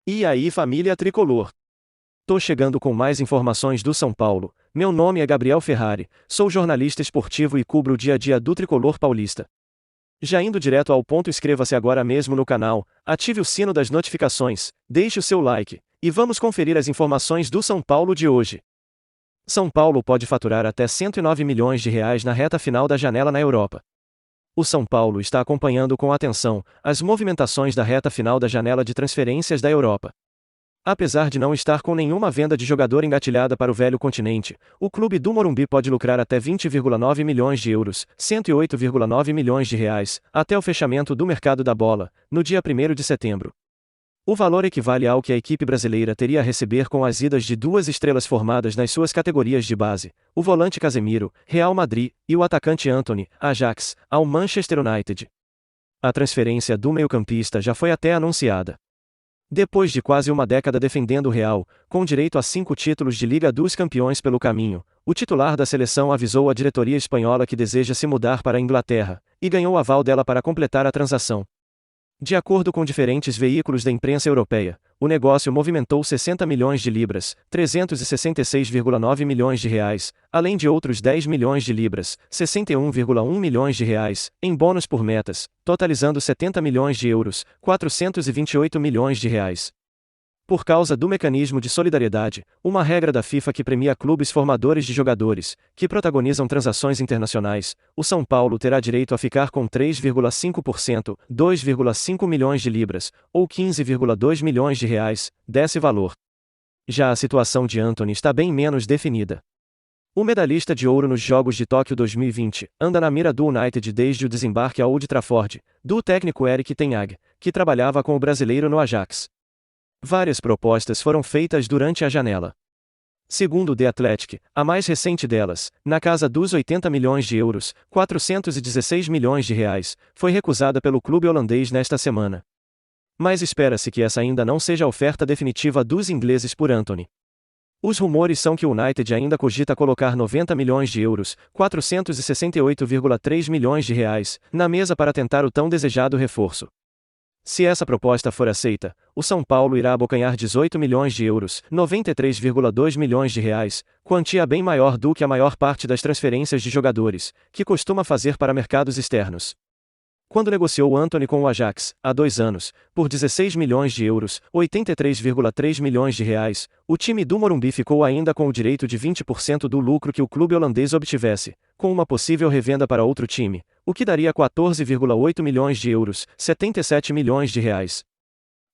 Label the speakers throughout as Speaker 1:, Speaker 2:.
Speaker 1: E aí, família tricolor? Tô chegando com mais informações do São Paulo. Meu nome é Gabriel Ferrari, sou jornalista esportivo e cubro o dia a dia do tricolor paulista. Já indo direto ao ponto, inscreva-se agora mesmo no canal, ative o sino das notificações, deixe o seu like, e vamos conferir as informações do São Paulo de hoje. São Paulo pode faturar até 109 milhões de reais na reta final da janela na Europa. O São Paulo está acompanhando com atenção as movimentações da reta final da janela de transferências da Europa. Apesar de não estar com nenhuma venda de jogador engatilhada para o velho continente, o clube do Morumbi pode lucrar até 20,9 milhões de euros, 108,9 milhões de reais, até o fechamento do mercado da bola, no dia 1º de setembro. O valor equivale ao que a equipe brasileira teria a receber com as idas de duas estrelas formadas nas suas categorias de base, o volante Casemiro, Real Madrid, e o atacante Antony, Ajax, ao Manchester United. A transferência do meio-campista já foi até anunciada. Depois de quase uma década defendendo o Real, com direito a 5 títulos de Liga dos Campeões pelo caminho, o titular da seleção avisou a diretoria espanhola que deseja se mudar para a Inglaterra, e ganhou o aval dela para completar a transação. De acordo com diferentes veículos da imprensa europeia, o negócio movimentou 60 milhões de libras, 366,9 milhões de reais, além de outros 10 milhões de libras, 61,1 milhões de reais, em bônus por metas, totalizando 70 milhões de euros, 428 milhões de reais. Por causa do mecanismo de solidariedade, uma regra da FIFA que premia clubes formadores de jogadores, que protagonizam transações internacionais, o São Paulo terá direito a ficar com 3,5%, 2,5 milhões de libras, ou 15,2 milhões de reais, desse valor. Já a situação de Antony está bem menos definida. O medalhista de ouro nos Jogos de Tóquio 2020 anda na mira do United desde o desembarque a Old Trafford, do técnico Erik ten Hag, que trabalhava com o brasileiro no Ajax. Várias propostas foram feitas durante a janela. Segundo o The Athletic, a mais recente delas, na casa dos 80 milhões de euros, 416 milhões de reais, foi recusada pelo clube holandês nesta semana. Mas espera-se que essa ainda não seja a oferta definitiva dos ingleses por Antony. Os rumores são que o United ainda cogita colocar 90 milhões de euros, 468,3 milhões de reais, na mesa para tentar o tão desejado reforço. Se essa proposta for aceita, o São Paulo irá abocanhar 18 milhões de euros, 93,2 milhões de reais, quantia bem maior do que a maior parte das transferências de jogadores, que costuma fazer para mercados externos. Quando negociou Antony com o Ajax, há 2 anos, por 16 milhões de euros, 83,3 milhões de reais, o time do Morumbi ficou ainda com o direito de 20% do lucro que o clube holandês obtivesse, com uma possível revenda para outro time, o que daria 14,8 milhões de euros, 77 milhões de reais.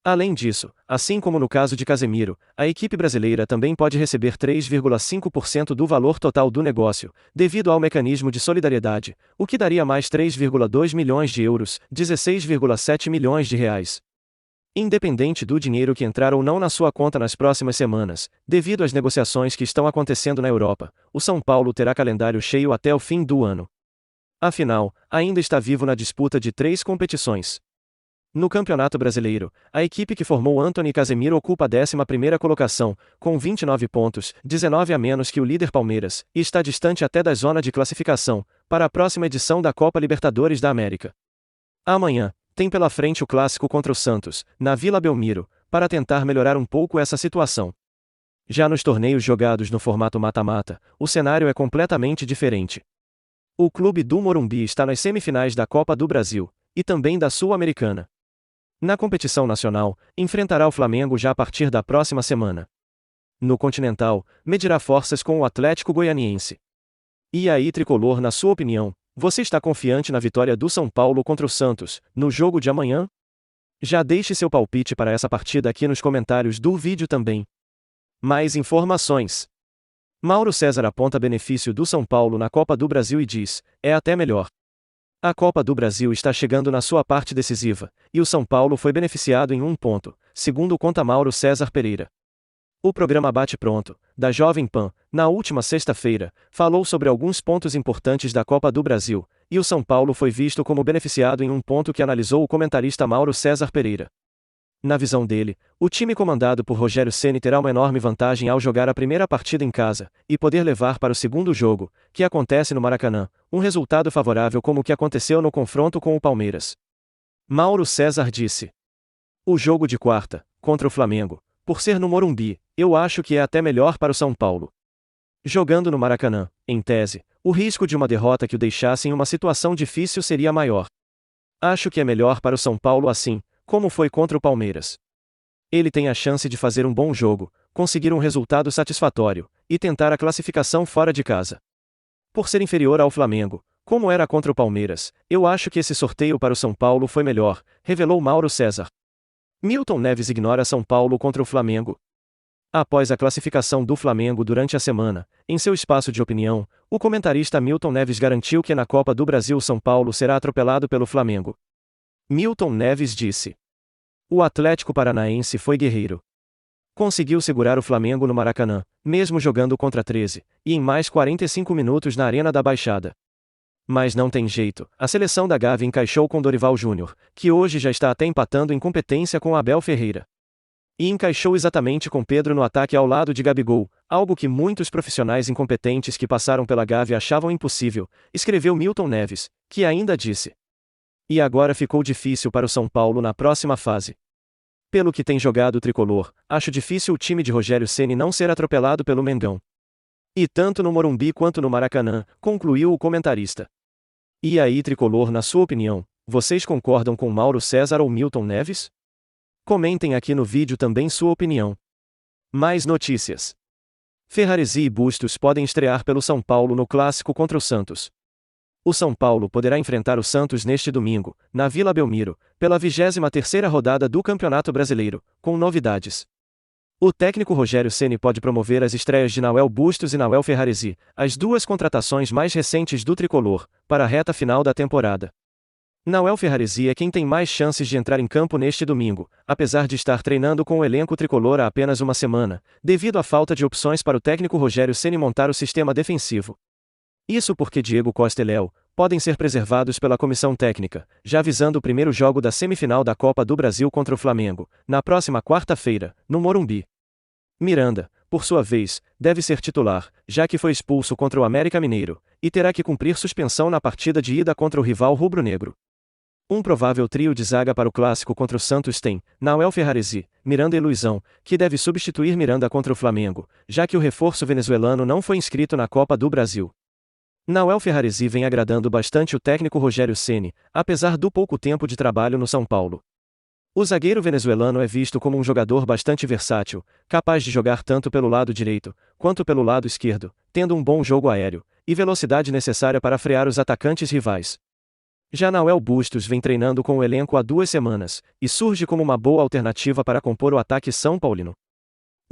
Speaker 1: Além disso, assim como no caso de Casemiro, a equipe brasileira também pode receber 3,5% do valor total do negócio, devido ao mecanismo de solidariedade, o que daria mais 3,2 milhões de euros, 16,7 milhões de reais. Independente do dinheiro que entrar ou não na sua conta nas próximas semanas, devido às negociações que estão acontecendo na Europa, o São Paulo terá calendário cheio até o fim do ano. Afinal, ainda está vivo na disputa de 3 competições. No Campeonato Brasileiro, a equipe que formou Antony e Casemiro ocupa a 11ª colocação, com 29 pontos, 19 a menos que o líder Palmeiras, e está distante até da zona de classificação, para a próxima edição da Copa Libertadores da América. Amanhã, tem pela frente o clássico contra o Santos, na Vila Belmiro, para tentar melhorar um pouco essa situação. Já nos torneios jogados no formato mata-mata, o cenário é completamente diferente. O clube do Morumbi está nas semifinais da Copa do Brasil, e também da Sul-Americana. Na competição nacional, enfrentará o Flamengo já a partir da próxima semana. No Continental, medirá forças com o Atlético Goianiense. E aí, tricolor, na sua opinião, você está confiante na vitória do São Paulo contra o Santos, no jogo de amanhã? Já deixe seu palpite para essa partida aqui nos comentários do vídeo também. Mais informações. Mauro César aponta benefício do São Paulo na Copa do Brasil e diz: é até melhor. A Copa do Brasil está chegando na sua parte decisiva, e o São Paulo foi beneficiado em um ponto, segundo conta Mauro César Pereira. O programa Bate Pronto, da Jovem Pan, na última sexta-feira, falou sobre alguns pontos importantes da Copa do Brasil, e o São Paulo foi visto como beneficiado em um ponto que analisou o comentarista Mauro César Pereira. Na visão dele, o time comandado por Rogério Ceni terá uma enorme vantagem ao jogar a primeira partida em casa, e poder levar para o segundo jogo, que acontece no Maracanã, um resultado favorável como o que aconteceu no confronto com o Palmeiras. Mauro César disse: o jogo de quarta, contra o Flamengo. Por ser no Morumbi, eu acho que é até melhor para o São Paulo. Jogando no Maracanã, em tese, o risco de uma derrota que o deixasse em uma situação difícil seria maior. Acho que é melhor para o São Paulo assim, como foi contra o Palmeiras. Ele tem a chance de fazer um bom jogo, conseguir um resultado satisfatório, e tentar a classificação fora de casa. Por ser inferior ao Flamengo, como era contra o Palmeiras, eu acho que esse sorteio para o São Paulo foi melhor, revelou Mauro César. Milton Neves ignora São Paulo contra o Flamengo. Após a classificação do Flamengo durante a semana, em seu espaço de opinião, o comentarista Milton Neves garantiu que na Copa do Brasil o São Paulo será atropelado pelo Flamengo. Milton Neves disse: "O Atlético Paranaense foi guerreiro. Conseguiu segurar o Flamengo no Maracanã, mesmo jogando contra 13, e em mais 45 minutos na Arena da Baixada. Mas não tem jeito, a seleção da Gávea encaixou com Dorival Júnior, que hoje já está até empatando em competência com Abel Ferreira. E encaixou exatamente com Pedro no ataque ao lado de Gabigol, algo que muitos profissionais incompetentes que passaram pela Gávea achavam impossível", escreveu Milton Neves, que ainda disse: "E agora ficou difícil para o São Paulo na próxima fase. Pelo que tem jogado o tricolor, acho difícil o time de Rogério Ceni não ser atropelado pelo Mengão. E tanto no Morumbi quanto no Maracanã", concluiu o comentarista. E aí, tricolor, na sua opinião, vocês concordam com Mauro César ou Milton Neves? Comentem aqui no vídeo também sua opinião. Mais notícias. Ferraresi e Bustos podem estrear pelo São Paulo no clássico contra o Santos. O São Paulo poderá enfrentar o Santos neste domingo, na Vila Belmiro, pela 23ª rodada do Campeonato Brasileiro, com novidades. O técnico Rogério Ceni pode promover as estreias de Nahuel Bustos e Nahuel Ferraresi, as duas contratações mais recentes do tricolor, para a reta final da temporada. Nahuel Ferraresi é quem tem mais chances de entrar em campo neste domingo, apesar de estar treinando com o elenco tricolor há apenas uma semana, devido à falta de opções para o técnico Rogério Ceni montar o sistema defensivo. Isso porque Diego Costa e Léo podem ser preservados pela comissão técnica, já visando o primeiro jogo da semifinal da Copa do Brasil contra o Flamengo, na próxima quarta-feira, no Morumbi. Miranda, por sua vez, deve ser titular, já que foi expulso contra o América Mineiro, e terá que cumprir suspensão na partida de ida contra o rival rubro-negro. Um provável trio de zaga para o clássico contra o Santos tem Nahuel Ferraresi, Miranda e Luizão, que deve substituir Miranda contra o Flamengo, já que o reforço venezuelano não foi inscrito na Copa do Brasil. Nahuel Ferraresi vem agradando bastante o técnico Rogério Ceni, apesar do pouco tempo de trabalho no São Paulo. O zagueiro venezuelano é visto como um jogador bastante versátil, capaz de jogar tanto pelo lado direito, quanto pelo lado esquerdo, tendo um bom jogo aéreo, e velocidade necessária para frear os atacantes rivais. Já Nahuel Bustos vem treinando com o elenco há 2 semanas, e surge como uma boa alternativa para compor o ataque são paulino.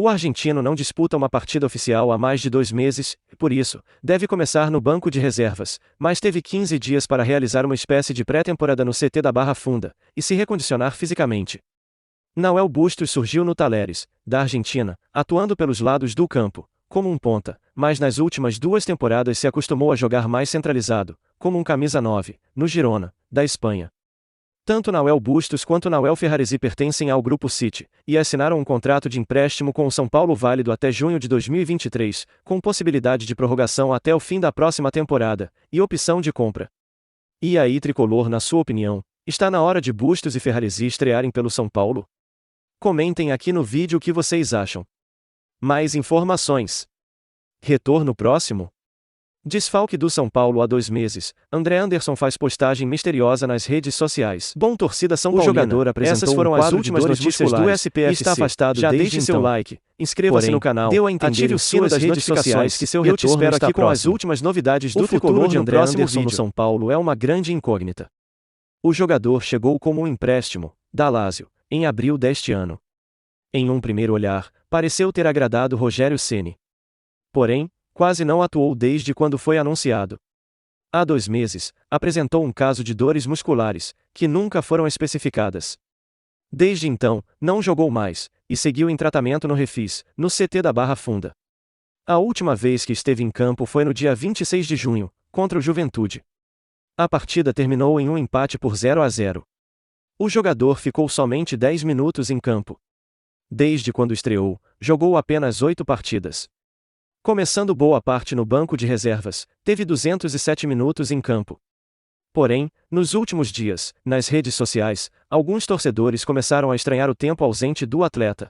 Speaker 1: O argentino não disputa uma partida oficial há mais de 2 meses, e por isso, deve começar no banco de reservas, mas teve 15 dias para realizar uma espécie de pré-temporada no CT da Barra Funda, e se recondicionar fisicamente. Nahuel Bustos surgiu no Talleres, da Argentina, atuando pelos lados do campo, como um ponta, mas nas últimas 2 temporadas se acostumou a jogar mais centralizado, como um camisa 9, no Girona, da Espanha. Tanto Nahuel Bustos quanto Nahuel Ferraresi pertencem ao Grupo City, e assinaram um contrato de empréstimo com o São Paulo válido até junho de 2023, com possibilidade de prorrogação até o fim da próxima temporada, e opção de compra. E aí, tricolor, na sua opinião, está na hora de Bustos e Ferraresi estrearem pelo São Paulo? Comentem aqui no vídeo o que vocês acham. Mais informações. Retorno próximo? Desfalque do São Paulo há 2 meses, André Anderson faz postagem misteriosa nas redes sociais. Bom, torcida São Paulina, o jogador apresentou essas foram as últimas notícias do SPFC. Está afastado já deixe seu like, inscreva-se no canal, deu a entender ative o sino das redes sociais que seu retorno espero aqui com as últimas novidades do tricolor de André Anderson no São Paulo é uma grande incógnita. O jogador chegou como um empréstimo, da Lazio, em abril deste ano. Em um primeiro olhar, pareceu ter agradado Rogério Ceni. Porém, quase não atuou desde quando foi anunciado. Há 2 meses, apresentou um caso de dores musculares, que nunca foram especificadas. Desde então, não jogou mais, e seguiu em tratamento no Refis, no CT da Barra Funda. A última vez que esteve em campo foi no dia 26 de junho, contra o Juventude. A partida terminou em um empate por 0-0. O jogador ficou somente 10 minutos em campo. Desde quando estreou, jogou apenas 8 partidas. Começando boa parte no banco de reservas, teve 207 minutos em campo. Porém, nos últimos dias, nas redes sociais, alguns torcedores começaram a estranhar o tempo ausente do atleta.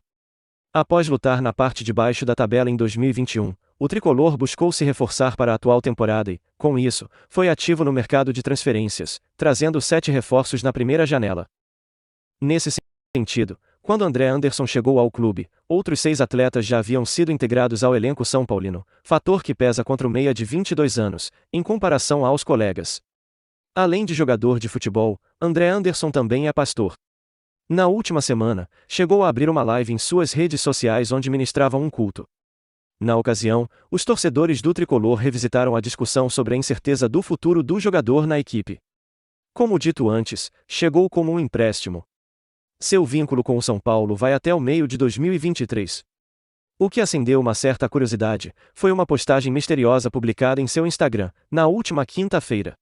Speaker 1: Após lutar na parte de baixo da tabela em 2021, o tricolor buscou se reforçar para a atual temporada e, com isso, foi ativo no mercado de transferências, trazendo 7 reforços na primeira janela. Nesse sentido, quando André Anderson chegou ao clube, outros 6 atletas já haviam sido integrados ao elenco são paulino, fator que pesa contra o meia de 22 anos, em comparação aos colegas. Além de jogador de futebol, André Anderson também é pastor. Na última semana, chegou a abrir uma live em suas redes sociais onde ministrava um culto. Na ocasião, os torcedores do tricolor revisitaram a discussão sobre a incerteza do futuro do jogador na equipe. Como dito antes, chegou como um empréstimo. Seu vínculo com o São Paulo vai até o meio de 2023. O que acendeu uma certa curiosidade foi uma postagem misteriosa publicada em seu Instagram, na última quinta-feira.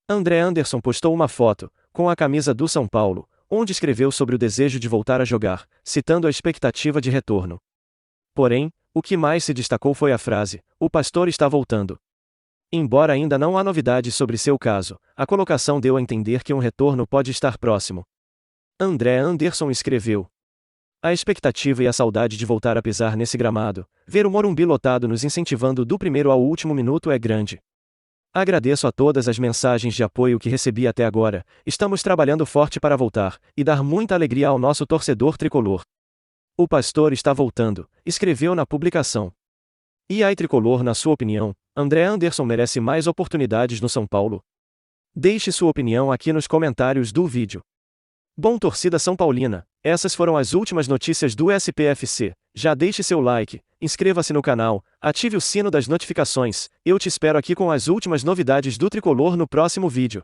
Speaker 1: André Anderson postou uma foto, com a camisa do São Paulo, onde escreveu sobre o desejo de voltar a jogar, citando a expectativa de retorno. Porém, o que mais se destacou foi a frase: "O pastor está voltando". Embora ainda não há novidades sobre seu caso, a colocação deu a entender que um retorno pode estar próximo. André Anderson escreveu: "A expectativa e a saudade de voltar a pisar nesse gramado, ver o Morumbi lotado nos incentivando do primeiro ao último minuto é grande. Agradeço a todas as mensagens de apoio que recebi até agora, estamos trabalhando forte para voltar, e dar muita alegria ao nosso torcedor tricolor. O pastor está voltando", escreveu na publicação. E aí tricolor, na sua opinião, André Anderson merece mais oportunidades no São Paulo? Deixe sua opinião aqui nos comentários do vídeo. Bom, torcida São Paulina, essas foram as últimas notícias do SPFC. Já deixe seu like, inscreva-se no canal, ative o sino das notificações. Eu te espero aqui com as últimas novidades do tricolor no próximo vídeo.